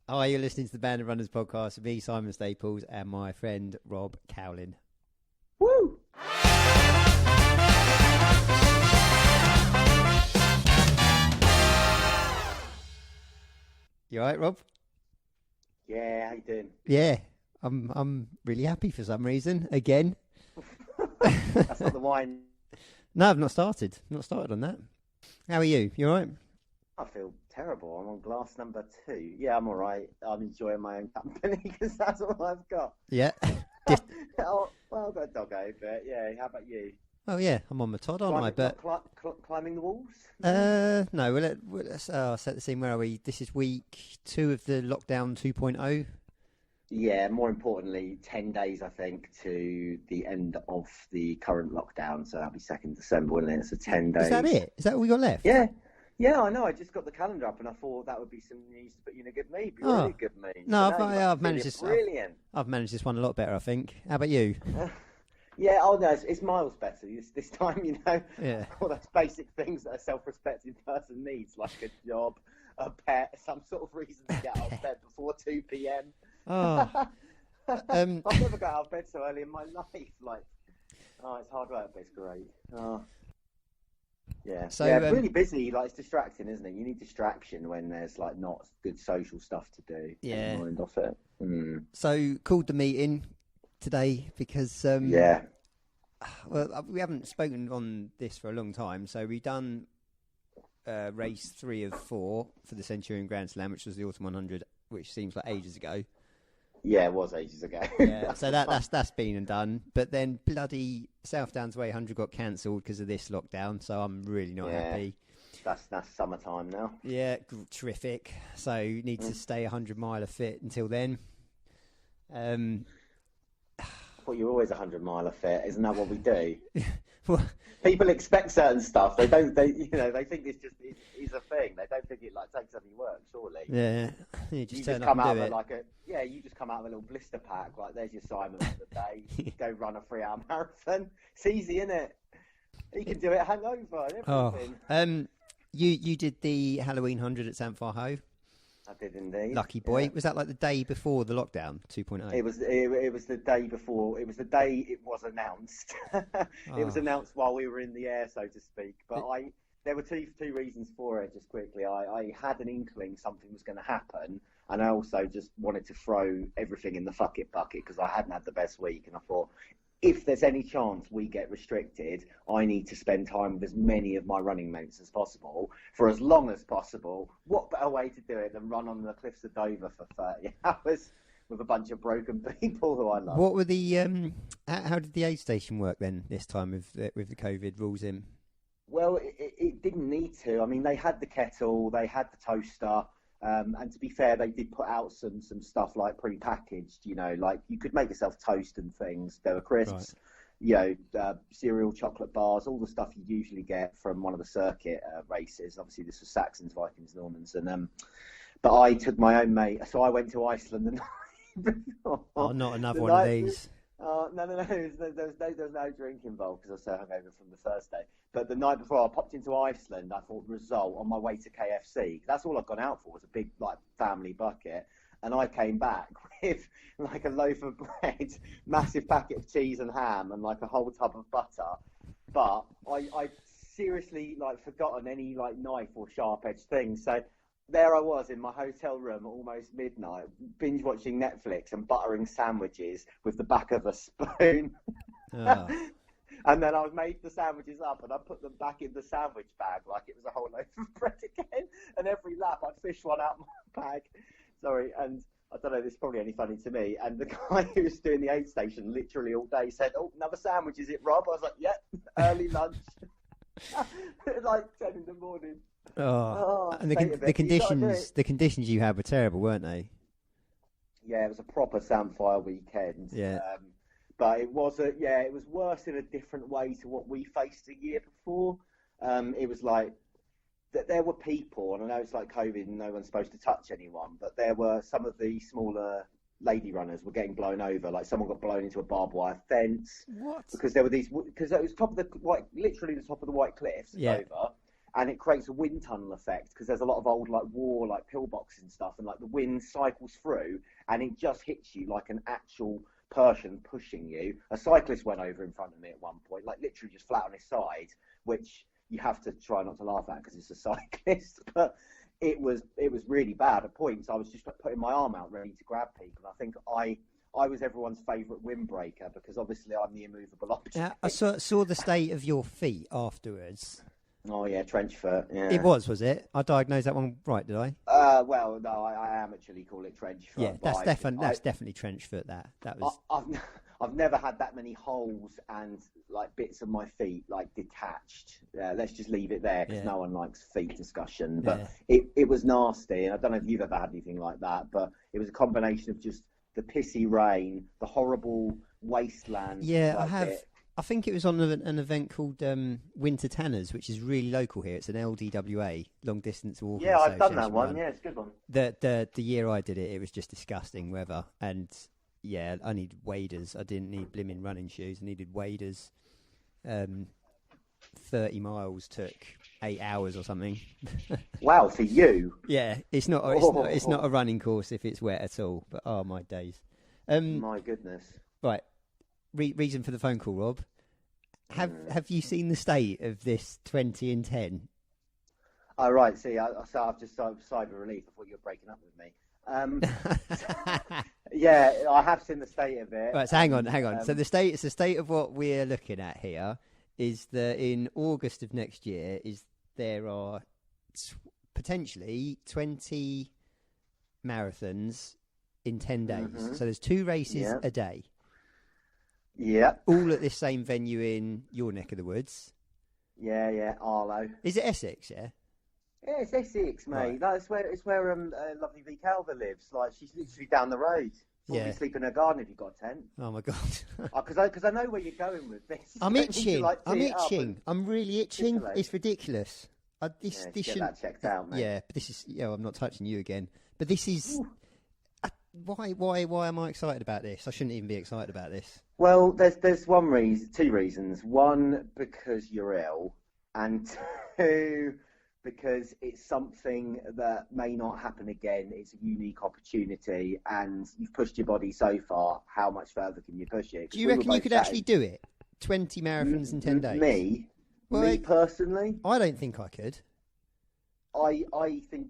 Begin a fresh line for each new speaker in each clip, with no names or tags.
Hi, you're listening to the Band of Runners podcast with me, Simon Staples, and my friend Rob Cowlin.
Woo!
You alright, Rob?
Yeah, how you doing?
Yeah, I'm really happy for some reason. Again.
That's not the wine.
No, I've not started. Not started on that. How are you? You alright?
I feel terrible. I'm on glass number 2. Yeah, I'm all right. I'm enjoying my own company because that's all I've got.
Yeah.
Oh, well, I've got a dog over. Yeah, how about you?
Oh yeah, I'm on my Todd, aren't I? But
climbing the walls?
no. Let's set the scene. Where are we? This is week 2 of the lockdown 2.0.
Yeah, more importantly, 10 days, I think, to the end of the current lockdown. So that'll be 2nd December, wouldn't it? So 10 days.
Is that it? Is that all we got left?
Yeah, I know. I just got the calendar up, and I thought that would be some news to put you in a good mood. Really good mood.
No,
so
I've managed this.
Brilliant.
I've managed this one a lot better, I think. How about you?
Yeah, oh no, it's miles better this time, you know.
Yeah.
All those basic things that a self-respecting person needs, like a job, a pet, some sort of reason to get out of bed before 2 p.m.
Oh.
I've never got out of bed so early in my life. Like, oh, it's hard work, but it's great. Oh. Yeah.
So,
yeah, really busy. Like, it's distracting, isn't it? You need distraction when there's like not good social stuff to do.
Yeah.
Mind off it. Mm.
So called the meeting today because well, we haven't spoken on this for a long time. So we've done race 3 of 4 for the Centurion Grand Slam, which was the Autumn 100, which seems like ages ago.
Yeah, it was ages ago.
Yeah, so that's been and done. But then bloody South Downs Way 100 got cancelled because of this lockdown. So I'm really not happy.
That's summertime now.
Yeah, terrific. So you need to stay 100 miler fit until then.
I thought you were always 100 miler fit. Isn't that what we do?
Well,
people expect certain stuff. They don't. They think it's just is a thing. They don't think it like takes any work. Surely.
Yeah. You just turn
come
up
out
and do
with
it.
you just come out with a little blister pack. Like, there's your assignment for the day. Go run a 3-hour marathon. It's easy, isn't it? You can do it hungover and everything.
You did the Halloween 100 at St. Farho.
I did indeed.
Lucky boy.
Yeah.
Was that like the day before the lockdown 2.0?
It was the day before. It was the day it was announced. It was announced while we were in the air, so to speak. But there were two reasons for it. Just quickly, I had an inkling something was going to happen, and I also just wanted to throw everything in the fuck it bucket because I hadn't had the best week, and I thought, if there's any chance we get restricted, I need to spend time with as many of my running mates as possible for as long as possible. What better way to do it than run on the cliffs of Dover for 30 hours with a bunch of broken people who I love?
What were the how did the aid station work then this time with the COVID rules in?
Well, it didn't need to. I mean, they had the kettle, they had the toaster. And to be fair, they did put out some stuff like pre-packaged, you know, like you could make yourself toast and things. There were crisps, cereal, chocolate bars, all the stuff you usually get from one of the circuit races. Obviously, this was Saxons, Vikings, Normans. And but I took my own mate. So I went to Iceland the night before.
Oh, not another one of these.
No. There was no drink involved because I was so hungover from the first day. But the night before, I popped into Iceland. I thought, result on my way to KFC. That's all I'd gone out for was a big like family bucket. And I came back with like a loaf of bread, massive packet of cheese and ham, and like a whole tub of butter. But I seriously like forgotten any like knife or sharp edged things. So there I was in my hotel room at almost midnight, binge watching Netflix and buttering sandwiches with the back of a spoon.
Oh.
And then I made the sandwiches up and I put them back in the sandwich bag like it was a whole loaf of bread again. And every lap I'd fish one out of my bag. Sorry, and I don't know, this is probably only funny to me. And the guy who was doing the aid station literally all day said, "Oh, another sandwich, is it, Rob?" I was like, "Yep, early lunch." Like 10 in the morning.
And the conditions you had were terrible, weren't they?
Yeah, it was a proper Samphire weekend.
Yeah.
But it was it was worse in a different way to what we faced a year before. It was like that there were people, and I know it's like COVID and no one's supposed to touch anyone, but there were some of the smaller lady runners were getting blown over. Like someone got blown into a barbed wire fence.
What?
Because there were because it was literally the top of the White Cliffs, Dover. and it creates a wind tunnel effect because there's a lot of old like war like pillboxes and stuff, and like the wind cycles through and it just hits you like an actual person pushing you. A cyclist went over in front of me at one point, like literally just flat on his side, which you have to try not to laugh at because it's a cyclist, but it was really bad at points. I was just like, putting my arm out ready to grab people. I think I was everyone's favourite windbreaker because obviously I'm the immovable object.
I saw the state of your feet afterwards.
Oh yeah, trench foot. Yeah.
It was it? I diagnosed that one right, did I?
Well, no, I amateurly call it trench foot.
Yeah, that's definitely trench foot. That was.
I've never had that many holes and like bits of my feet like detached. Let's just leave it there because no one likes feet discussion. But it was nasty, and I don't know if you've ever had anything like that. But it was a combination of just the pissy rain, the horrible wasteland.
Yeah, I have. I think it was on an event called Winter Tanners, which is really local here. It's an LDWA, long distance walking.
Yeah, I've done that one. Yeah, it's a good one.
The year I did it, it was just disgusting weather, and yeah, I needed waders. I didn't need blimmin' running shoes. I needed waders. 30 miles took 8 hours or something.
Wow, for you?
Yeah, it's not a running course if it's wet at all. But oh my days.
My goodness.
Right. Reason for the phone call, Rob. Have you seen the state of this 20 in 10?
Oh, right. See, I've just sighed with relief. I thought you were breaking up with me. Yeah, I have seen the state of it.
Right, so hang on. So the state of what we're looking at here is that in August of next year there are potentially 20 marathons in 10 days. Mm-hmm. So there's 2 races a day.
Yeah.
All at this same venue in your neck of the woods.
Yeah, Arlo.
Is it Essex, yeah?
Yeah, it's Essex, mate.
Right.
It's where lovely V. Calver lives. Like, she's literally down the road. Probably sleep in her garden if you've got a tent.
Oh, my God.
Because I know where you're going with this.
I'm itching. I'm really itching. It's ridiculous.
Get that checked out, mate.
Yeah, but this is... I'm not touching you again. But this is... Why am I excited about this? I shouldn't even be excited about this.
Well, there's 2 reasons. One, because you're ill, and 2, because it's something that may not happen again. It's a unique opportunity, and you've pushed your body so far. How much further can you push it?
Do you reckon you could actually do it? 20 marathons in 10 days?
Me personally?
I don't think I could.
I think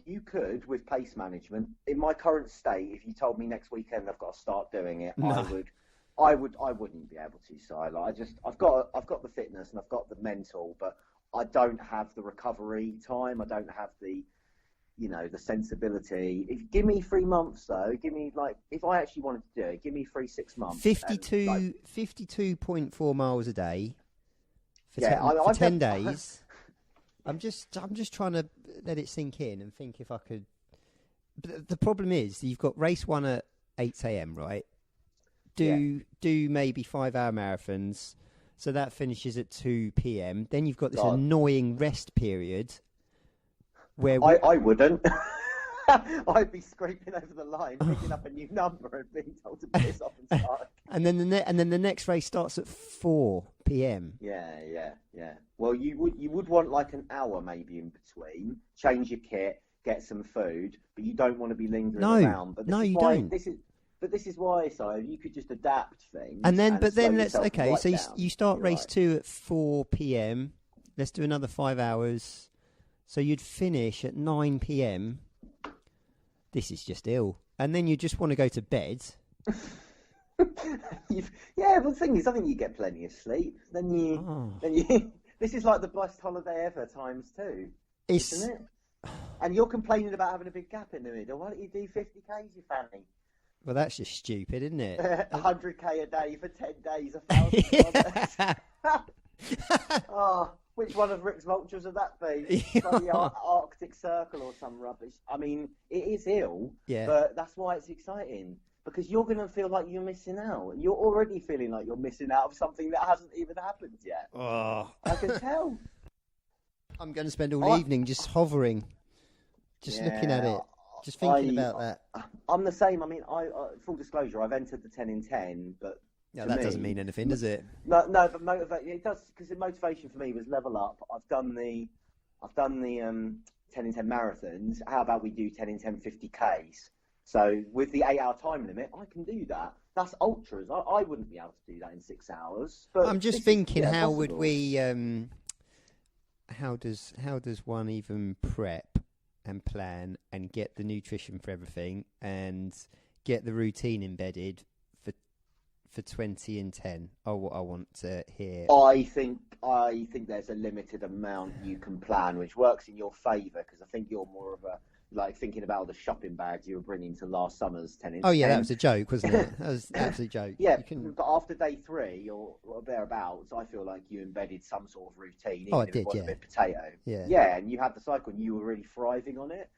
you could with pace management. In my current state, if you told me next weekend I've got to start doing it, no. I wouldn't be able to. So I've got the fitness and I've got the mental, but I don't have the recovery time. I don't have the sensibility. If give me 3 months though, give me if I actually wanted to do it, give me 3-6 months.
52.4 miles a day for 10 days. I'm just trying to let it sink in and think if I could. But the problem is you've got race 1 at 8 a.m. right? Do maybe 5-hour marathons, so that finishes at 2 p.m. Then you've got this annoying rest period where
I wouldn't. I'd be scraping over the line, picking up a new number and being told to piss off and start.
And then the next race starts at 4 p.m.
Yeah. Well, you would want like an hour maybe in between, change your kit, get some food, but you don't want to be lingering around. But
you don't.
This is why, so you could just adapt things.
So you start race 2 at 4 p.m. Let's do another 5 hours. So you'd finish at 9 p.m. This is just ill. And then you just want to go to bed.
But the thing is, I think you get plenty of sleep. Then you. This is like the best holiday ever times 2, isn't it? And you're complaining about having a big gap in the middle. Why don't you do 50 k's, you fanny?
Well, that's just stupid, isn't it?
100k a day for 10 days, 1,000 kilometres. Which one of Rick's vultures would that be? Like the Arctic Circle or some rubbish. I mean, it is ill, but that's why it's exciting. Because you're going to feel like you're missing out. You're already feeling like you're missing out of something that hasn't even happened yet.
Oh.
I can tell.
I'm going to spend all evening just hovering, just looking at it, just thinking about that.
I'm the same. I mean, full disclosure, I've entered the 10 in 10, but
that doesn't mean anything, does it?
No, but it does, because the motivation for me was level up. I've done the I've done the 10 in 10 marathons. How about we do 10 in 10 50Ks? So with the 8 hour time limit, I can do that. That's ultras. I wouldn't be able to do that in 6 hours. But
I'm just thinking, how
possible.
would we? How does one even prep and plan and get the nutrition for everything and get the routine embedded for 20 and 10? Oh, I want to hear.
I think there's a limited amount you can plan, which works in your favour, because I think you're more of a, like, thinking about all the shopping bags you were bringing to last summer's 10 in 10.
Oh yeah, that was a joke, wasn't it? That was an absolute joke.
Yeah, but after day 3 or thereabouts, I feel like you embedded some sort of routine. Even if it was a bit potato. Yeah, and you had the cycle, and you were really thriving on it.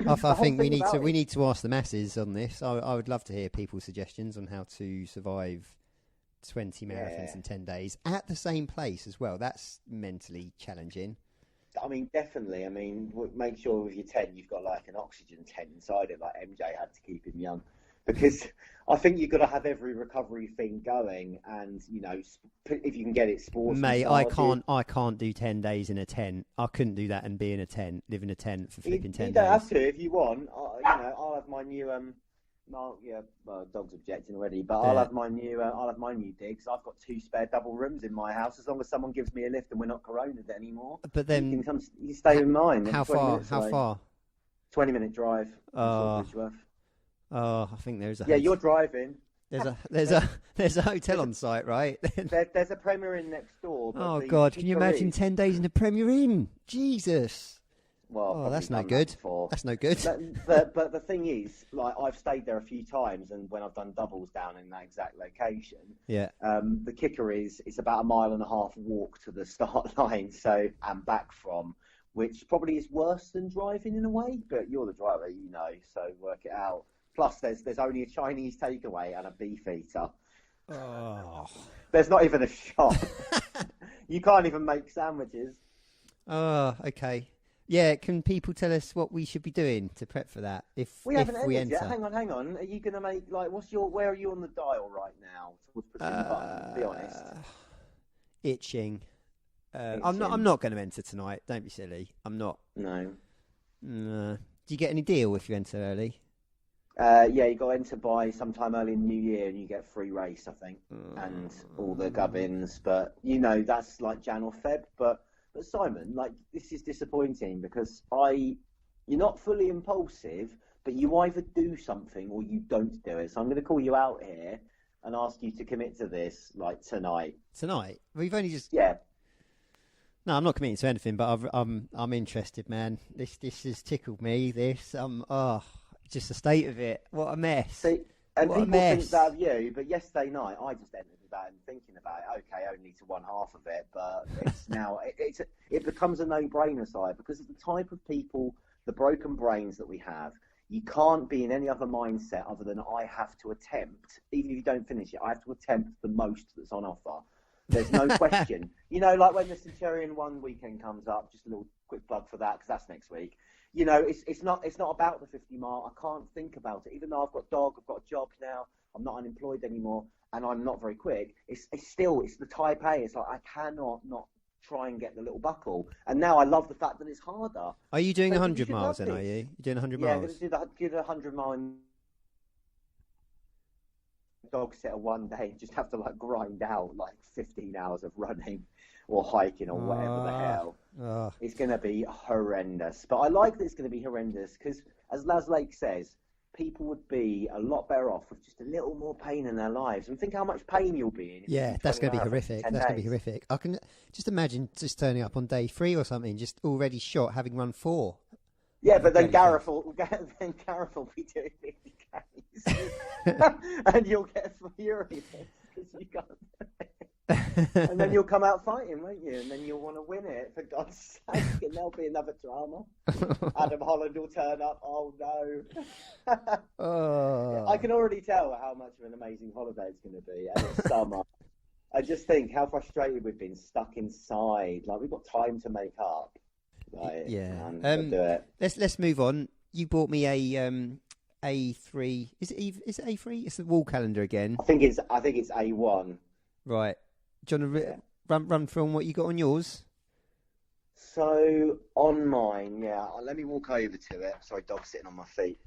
I think we need to ask the masses on this. I would love to hear people's suggestions on how to survive 20 marathons in 10 days at the same place as well. That's mentally challenging.
I mean, definitely. I mean, make sure with your tent you've got like an oxygen tent inside it, like MJ had to keep him young. Because I think you've got to have every recovery thing going, and if you can get it sports.
Mate, I can't do 10 days in a tent. I couldn't do that and be in a tent, live in a tent for flipping 10 days.
You don't have to if you want. I'll have my new dog's objecting already, but I'll have my new digs. I've got 2 spare double rooms in my house. As long as someone gives me a lift and we're not coronaed anymore.
But then
you can stay in mine.
How far?
20-minute drive.
Oh, I think there's a.
Yeah, you're driving.
There's a hotel on site, right?
There's a Premier Inn next door.
Oh God, can you imagine 10 days in a Premier Inn? Jesus.
Well,
that's no good. That's no good.
But the thing is, like, I've stayed there a few times, and when I've done doubles down in that exact location, the kicker is it's about 1.5 mile walk to the start line, and back from, which probably is worse than driving in a way. But you're the driver, so work it out. Plus, there's only a Chinese takeaway and a beef eater.
Oh.
There's not even a shop. You can't even make sandwiches.
Oh, okay. Yeah, can people tell us what we should be doing to prep for that? If we enter.
Yet. Hang on. Are you going to make, like, where are you on the dial right now? Towards pushing the button, to be honest.
Itching. I'm not going to enter tonight. Don't be silly. I'm not.
No.
Do you get any deal if you enter early?
You got to enter by sometime early in the new year, and you get free race, I think, and all the gubbins. But that's like Jan or Feb. But Simon, like, this is disappointing because you're not fully impulsive, but you either do something or you don't do it. So I'm going to call you out here and ask you to commit to this, like, tonight.
Tonight? We've only just.
Yeah.
No, I'm not committing to anything, but I'm interested, man. This has tickled me. Just the state of it. What a mess.
See, and people think that of you, but yesterday night I just ended about and thinking about it. Okay, only to one half of it, but it's now it becomes a no-brainer, side, because of the type of people, the broken brains that we have. You can't be in any other mindset other than I have to attempt, even if you don't finish it. I have to attempt the most that's on offer. There's no question. Like when the Centurion 1 weekend comes up, just a little quick plug for that because that's next week. It's not about the 50 mile. I can't think about it. Even though I've got a job now, I'm not unemployed anymore, and I'm not very quick. It's the type A. It's like I cannot not try and get the little buckle. And now I love the fact that it's harder.
Are you doing 100 miles then? Are you? You're doing 100 miles?
Yeah, I'm going to do the 100 mile dog sitter one day and just have to like grind out like 15 hours of running or hiking or whatever the hell. It's going to be horrendous. But I like that it's going to be horrendous because, as Laz Lake says, people would be a lot better off with just a little more pain in their lives. And think how much pain you'll be in.
Yeah, that's going to be horrific. That's going to be horrific. I can just imagine just turning up on day 3 or something, just already shot, having run 4.
Yeah, but then Gareth will be doing 50Ks. And you'll get furious because you can't. And then you'll come out fighting, won't you? And then you'll want to win it, for God's sake. And there'll be another drama. Adam Holland will turn up. Oh, no. I can already tell how much of an amazing holiday it's going to be. And it's summer. I just think how frustrated we've been stuck inside. Like, we've got time to make up. Like,
yeah.
Do it.
Let's move on. You bought me a A3. Is it A3? It's the wall calendar again.
I think it's A1.
Right. Do you want to run through on what you got on yours?
So on mine, yeah. Let me walk over to it. Sorry, dog sitting on my feet.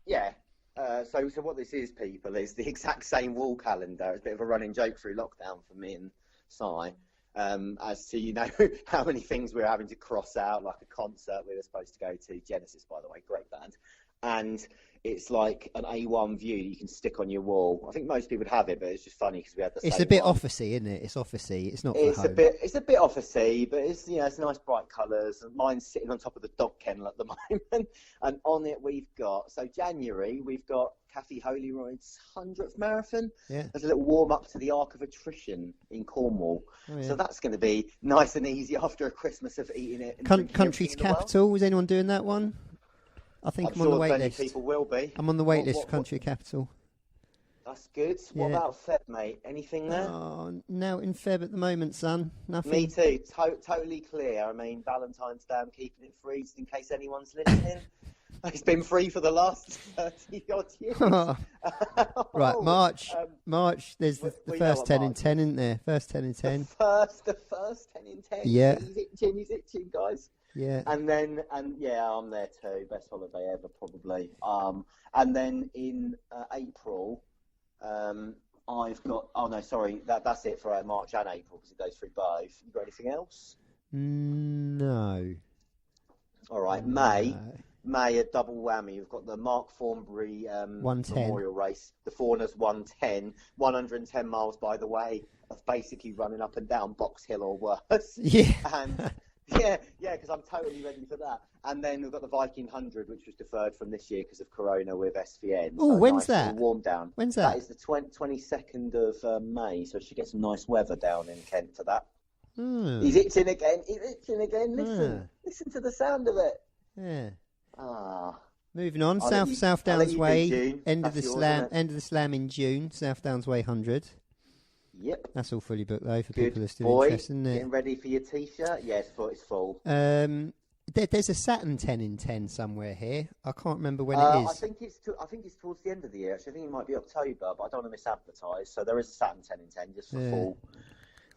Yeah. So what this is, people, is the exact same wall calendar. It's a bit of a running joke through lockdown for me and Si, as to how many things we're having to cross out, like a concert we were supposed to go to. Genesis, by the way, great band. And it's like an A1 view you can stick on your wall. I think most people would have it, but it's just funny because we had the same
It's a bit
one.
officey, isn't it? It's officey. It's not for
It's
home.
a bit officey, but it's it's nice bright colours. And mine's sitting on top of the dog kennel at the moment. And on it we've got January we've got Kathy Holyroyd's 100th marathon.
Yeah.
There's a little warm up to the Arc of Attrition in Cornwall.
Oh, yeah.
So that's going to be nice and easy after a Christmas of eating it. And
Country's capital. Is anyone doing that one? I think I'm on the wait list.
People will be.
I'm on the wait list for country capital.
That's good. What about Feb, mate? Anything there?
Oh, now in Feb at the moment, son. Nothing.
Me too. Totally clear. I mean, Valentine's Day, I'm keeping it free just in case anyone's listening. It's been free for the last 30 odd years.
Right, March. There's the first 10 in 10, isn't there? First 10 in 10.
The first 10 in 10.
Yeah.
He's itching, guys.
Yeah.
And yeah, I'm there too. Best holiday ever, probably. And then in April, I've got. Oh no, sorry. That's it for March and April because it goes through both. You got anything else?
No.
All right, May, a double whammy. We've got the Mark Thornbury
110
Memorial Race. The Fauna's 110. 110 miles, by the way, of basically running up and down Box Hill or worse.
Yeah.
And yeah, because I'm totally ready for that. And then we've got the Viking 100, which was deferred from this year because of Corona with SVN.
Oh, when's that?
Warm down.
When's that?
That is the 22nd of May, so she gets some nice weather down in Kent for that. He's itching again. Listen to the sound of it.
Yeah.
Ah.
Moving on, South Downs Way, end of the slam in June. South Downs Way 100.
Yep.
That's all fully booked though for people that are still interested, isn't it?
Getting ready for your t-shirt? Yes, it's full.
There's a Saturn 10 in 10 somewhere here. I can't remember when it is.
I think it's towards the end of the year. Actually, I think it might be October, but I don't want to misadvertise. So there is a Saturn 10 in 10 just for full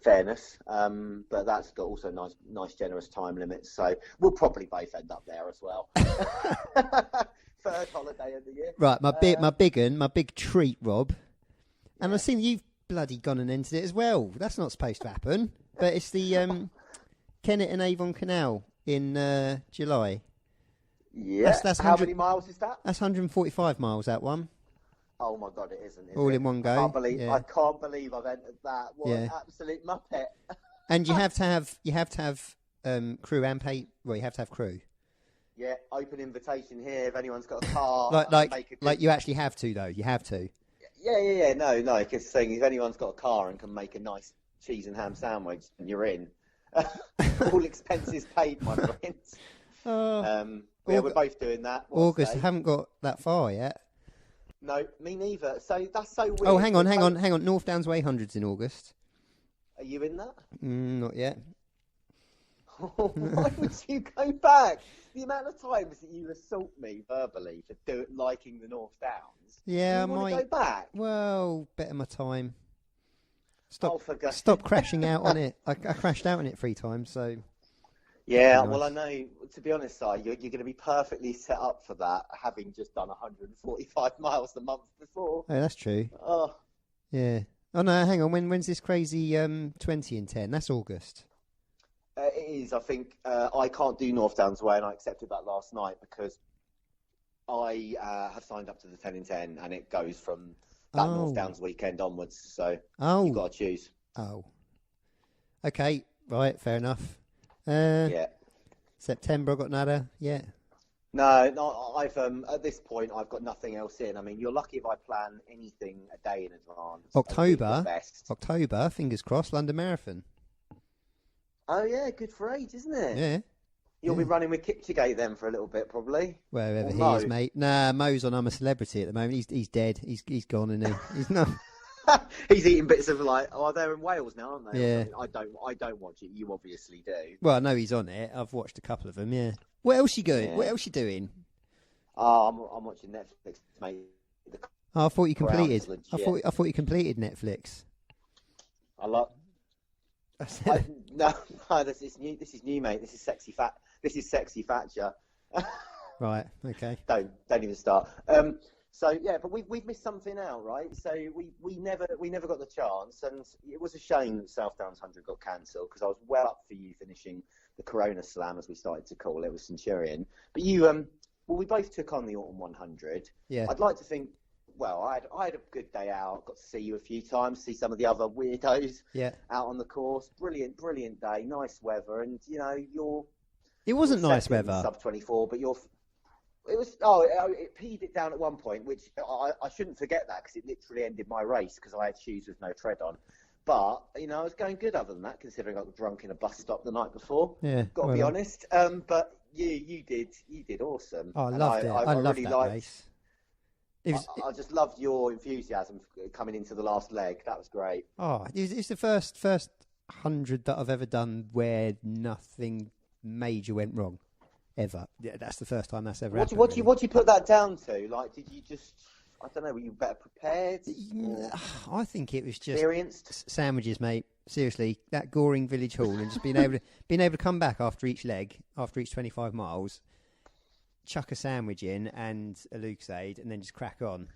fairness. But that's got also nice generous time limits. So we'll probably both end up there as well. Third holiday of the year.
Right, my big treat, Rob. And I've seen you've bloody gone and entered it as well. That's not supposed to happen. But it's the Kennet and Avon Canal in July.
Yeah. That's how many miles is that?
That's 145 miles, that one.
Oh my God, it isn't.
All in one go.
I can't believe I've entered that. What an absolute muppet.
And you have to have crew and pay. Well, you have to have crew.
Yeah, open invitation here. If anyone's got a car,
like you actually have to though. You have to.
Yeah. No. Because saying if anyone's got a car and can make a nice cheese and ham sandwich, then you're in. All expenses paid, my friends. We're both doing that.
August. I haven't got that far yet.
No, me neither. So that's so weird.
Oh, hang on. North Downs Way 100's in August.
Are you in that?
Not yet.
Why would you go back? The amount of times that you assault me verbally for liking the North Downs.
Yeah,
I might go back.
Well, better my time.
Stop
crashing out on it. I crashed out on it 3 times, so.
Yeah, well, I know. To be honest, Si, you're going to be perfectly set up for that, having just done 145 miles the month before.
Oh, that's true.
Oh,
yeah. Oh no, hang on. When's this crazy 20 in 10? That's August.
It is. I think I can't do North Downs Way, and I accepted that last night because I have signed up to the 10 in 10, and it goes from that North Downs weekend onwards. So you've got to choose.
Oh. Okay. Right. Fair enough.
Yeah.
September, I've got nada. Yeah.
No, I've at this point I've got nothing else in. I mean, you're lucky if I plan anything a day in advance.
October, fingers crossed, London Marathon.
Oh yeah, good for age, isn't it?
Yeah.
You'll be running with Kipchigate then for a little bit, probably.
Wherever he is, mate. Nah, Mo's on I'm a Celebrity at the moment. He's dead. He's gone, isn't he? He's not.
He's eating bits of they're in Wales now, aren't they?
Yeah.
I don't watch it. You obviously do.
Well, I know he's on it. I've watched a couple of them. Yeah. What else you doing?
Yeah.
What else you doing?
I'm watching Netflix, mate.
I thought you completed. I thought you completed Netflix.
No, no, this is new. This is new, mate. This is sexy fat. This is sexy Thatcher.
Right. Okay.
Don't even start. So yeah, but we've missed something out, right? So we never got the chance, and it was a shame that South Downs 100 got cancelled because I was well up for you finishing the Corona Slam, as we started to call it, with Centurion. But you, well, we both took on the Autumn 100.
Yeah.
I'd like to think. Well, I had a good day out. Got to see you a few times, see some of the other weirdos.
Yeah.
Out on the course. Brilliant day. Nice weather, and
It wasn't nice weather.
Sub 24, but it was. It peed it down at one point, which I shouldn't forget that because it literally ended my race because I had shoes with no tread on. But I was going good other than that, considering I got drunk in a bus stop the night before.
Yeah,
got to be honest. But you did awesome.
Oh, I loved it. I loved
really
that race.
I just loved your enthusiasm coming into the last leg. That was great.
Oh, it's the first 100 that I've ever done where nothing major went wrong, ever. Yeah, that's the first time that's ever happened.
What do you put that down to? Like, did you just, I don't know, were you better prepared?
I think it was just
experienced
sandwiches, mate. Seriously, that Goring Village Hall and just being able to come back after each leg, after each 25 miles. Chuck a sandwich in and a Lucasade, and then just crack on.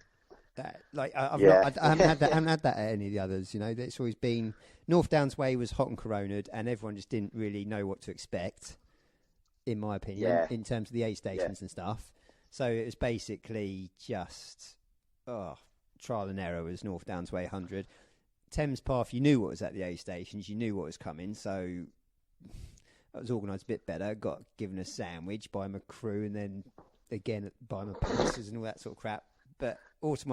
I haven't had that at any of the others. It's always been North Downs Way was hot and coroned, and everyone just didn't really know what to expect, in my opinion, in terms of the aid stations and stuff. So it was basically just trial and error was North Downs Way 100. Thames Path, you knew what was at the aid stations, you knew what was coming, so. I was organised a bit better, got given a sandwich by my crew, and then again by my pacers and all that sort of crap. But Autumn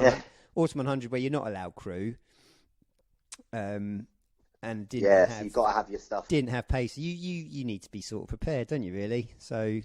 100, where you're not allowed crew, and didn't have,
so you've got to have your stuff.
Didn't have pace. You need to be sort of prepared, don't you? Really. So.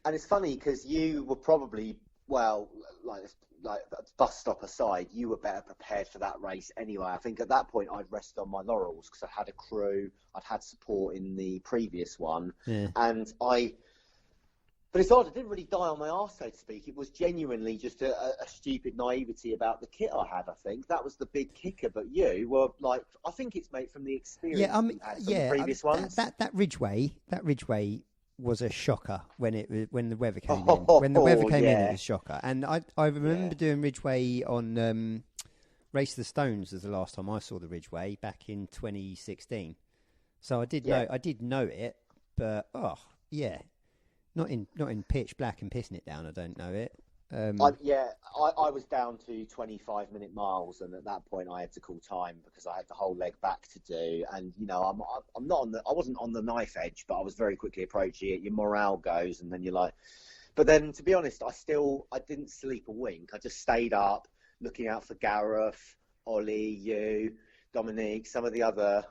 And it's funny because you were probably like bus stop aside, you were better prepared for that race anyway. I think at that point I'd rested on my laurels because I had a crew, I'd had support in the previous one, and but it's odd, I didn't really die on my arse, so to speak. It was genuinely just a stupid naivety about the kit I had, I think. That was the big kicker, but you were like, I think it's made from the experience you had from the previous ones.
That Ridgeway was a shocker when the weather came in. When the weather came in, it was a shocker. And I remember doing Ridgeway on Race of the Stones was the last time I saw the Ridgeway back in 2016. So I did know it, but not in pitch black and pissing it down. I don't know it.
I was down to 25-minute miles, and at that point I had to call time because I had the whole leg back to do. And I wasn't on the knife edge, but I was very quickly approaching it. Your morale goes, and then you're like. But then, to be honest, I didn't sleep a wink. I just stayed up, looking out for Gareth, Ollie, you, Dominique, some of the other.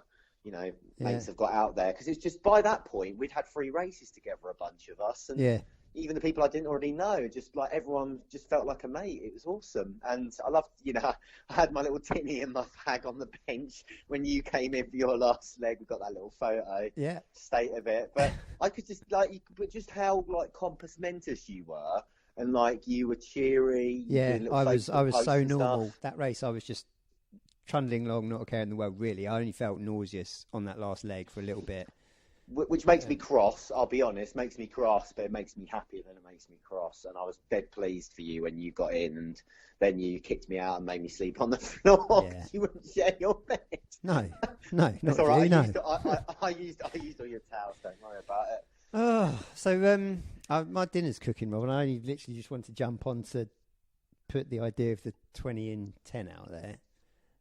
Mates have got out there because it's just by that point we'd had 3 races together, a bunch of us, and even the people I didn't already know, just like everyone just felt like a mate. It was awesome, and I loved. I had my little tinny and my fag on the bench when you came in for your last leg. We got that little photo, state of it. But I could just but just how compass mentis you were, and you were cheery.
Yeah, I was so normal that race. I was just trundling along, not a care in the world, really. I only felt nauseous on that last leg for a little bit.
Which makes me cross, I'll be honest, makes me cross, but it makes me happier than it makes me cross. And I was dead pleased for you when you got in, and then you kicked me out and made me sleep on the floor.
Yeah.
You wouldn't share your bed.
No, not
all right.
really, no.
I used all your towels, don't worry about it.
Oh, so my dinner's cooking, Rob, and I only literally just wanted to jump on to put the idea of the 20 in 10 out there.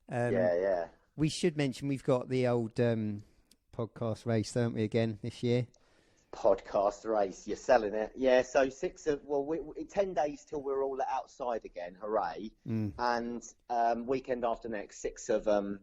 Yeah.
We should mention we've got the old podcast race, don't we, again this year?
Podcast race, you're selling it. Yeah, so 10 days till we're all outside again, hooray. And weekend after next, 6th of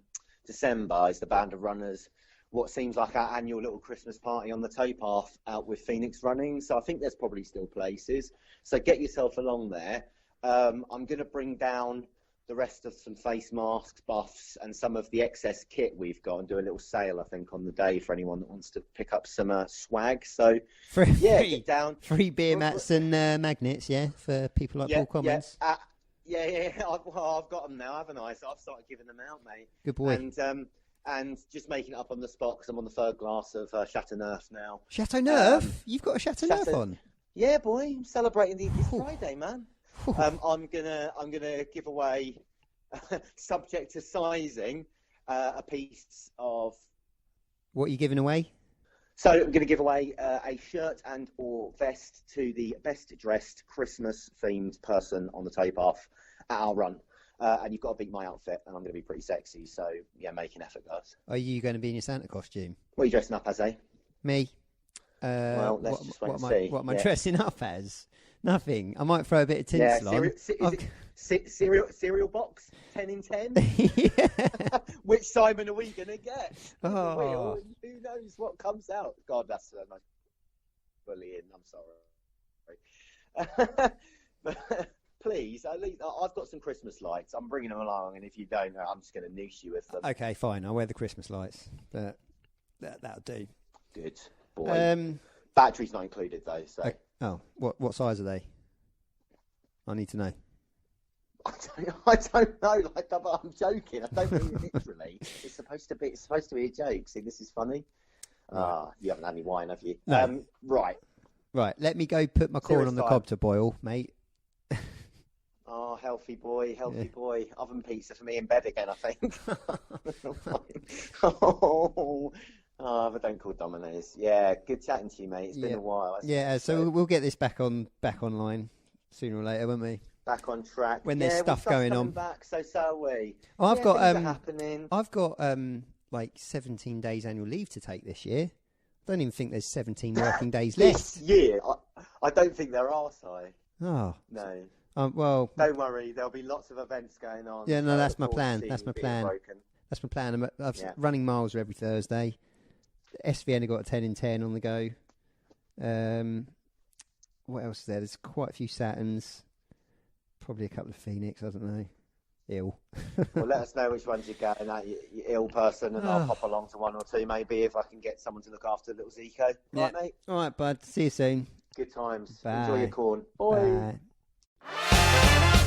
December, is the Band of Runners, what seems like our annual little Christmas party on the towpath out with Phoenix running. So I think there's probably still places. So get yourself along there. I'm going to bring down the rest of some face masks, buffs, and some of the excess kit we've got, and do a little sale, I think, on the day for anyone that wants to pick up some swag. So, get down.
Free beer mats and magnets, for people like Paul Commons.
I've got them now, haven't I? So I've started giving them out, mate.
Good boy.
And and just making it up on the spot because I'm on the third glass of Chateauneuf now.
Chateauneuf? You've got a Chateauneuf on?
Yeah, boy. I'm celebrating this Friday, man. I'm gonna give away, subject to sizing, a piece of.
What are you giving away?
So I'm going to give away a shirt and or vest to the best dressed Christmas themed person on the towpath at our run. And you've got to beat my outfit, and I'm going to be pretty sexy. So yeah, make an effort, guys.
Are you going to be in your Santa costume?
What are you dressing up as, eh?
Me.
Well, let's just wait and see.
What am I dressing up as? Nothing. I might throw a bit of tinsel on.
Cereal box, 10 in 10.
Yeah.
Which Simon are we gonna get?
Oh.
Who knows what comes out? God, that's so much bullying. I'm sorry. Please, at least I've got some Christmas lights. I'm bringing them along, and if you don't, I'm just going to noose you with them.
Okay, fine. I'll wear the Christmas lights, but that'll do.
Good boy. Battery's not included though. So.
Oh, what size are they? I need to know.
I don't know. Like, I'm joking. I don't mean it literally. It's supposed to be a joke. See, this is funny.
Right.
You haven't had any wine, have you?
No.
Right.
Let me go put my corn on the cob to boil, mate.
Oh, healthy boy. Oven pizza for me in bed again, I think. But don't call Domino's. Yeah, good chatting to you, mate. It's been a while.
So we'll get this back online sooner or later, won't we?
Back on track.
When there's stuff going on.
Back, so are we.
Oh, I've got
happening.
I've got like 17 days annual leave to take this year. I don't even think there's 17 working days left.
This year? I don't think there are, Si.
Oh.
No.
Well.
Don't worry, there'll be lots of events going on.
Yeah, no, that's my plan. That's my plan. I'm running miles every Thursday. SVN have got a 10 in 10 on the go. What else is there? There's quite a few Saturns. Probably a couple of Phoenix, I don't know. Ill.
Well, let us know which ones you're going at, you ill person, and I'll pop along to one or two maybe if I can get someone to look after little Zico.
Yeah.
Right, mate?
All right, bud. See you soon.
Good times.
Bye.
Enjoy your corn. Bye.
Bye.